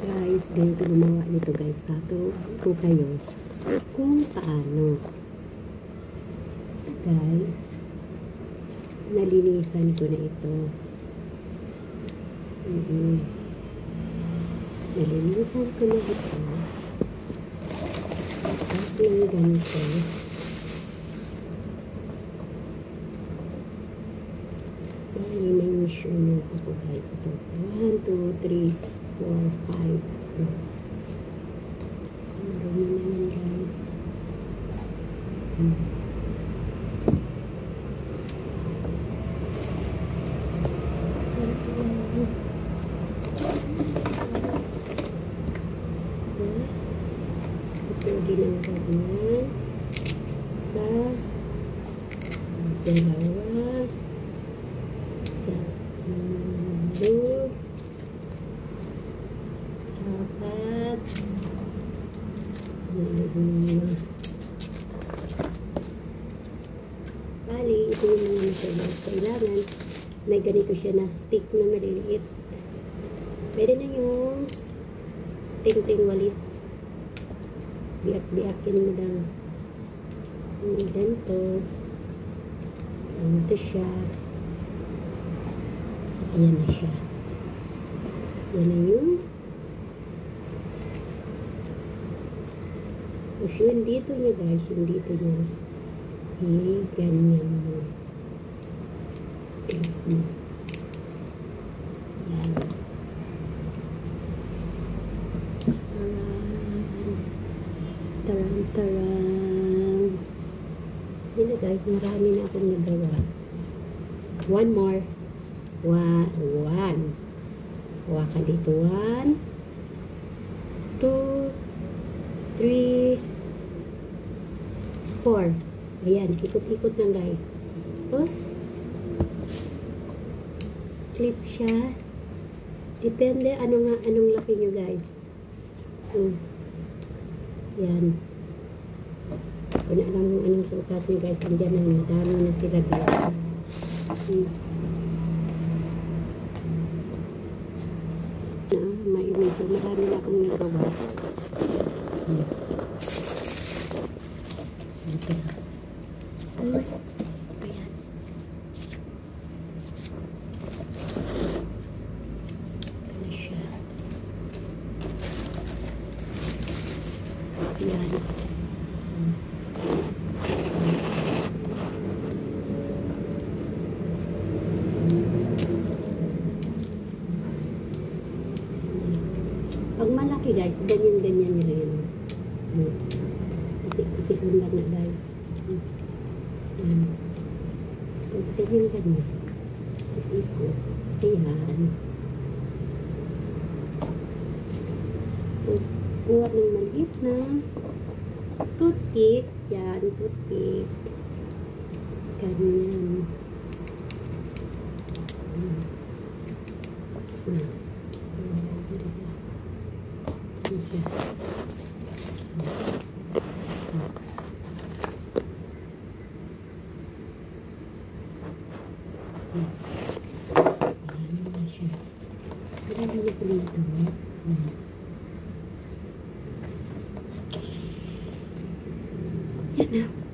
Guys, ganito gumawa nito guys. Sato ko kayo kung paano. Guys, nalinisan ko na ito. Nalinisan ko na ito. Tapos yung ganito. May measurement ako guys. Ito. 1, 2, 3, 4, 5. Marami na yan guys. Ito ginagawa niya sa dalawa, tatlo, apat, lima. Bali, ito yung mga materials. Kailangan may ganito siya na stick na maliliit. Pwede na yung ting-ting walis. Biak-biakin mo lang. Ganito. Ganito siya. So, ayan na siya. Yan na yung yung dito niya guys. Yung dito niya. Ganyan mo. Yan. Taran. Yun na guys, marami na akong nagawa. One more. One. Huwa ka dito. 1, 2, 3, 4. Ayan, ikot-ikot lang guys. Tapos, clip siya. Depende anong laki nyo guys. Yan. Kung alam mo anong sukat nyo guys, andyan na, madami na sila guys. Marami na akong nagawa. Ayan. Ano siya? Ayan. Pag malaki guys, ganyan-ganyan nyo rin. Isik-isik lang na guys. Tapos ganyan-ganyan. Ikot. Ayan. Tapos kuha ng maliit na toothpick. Yan, toothpick. Ganyan. Yan na.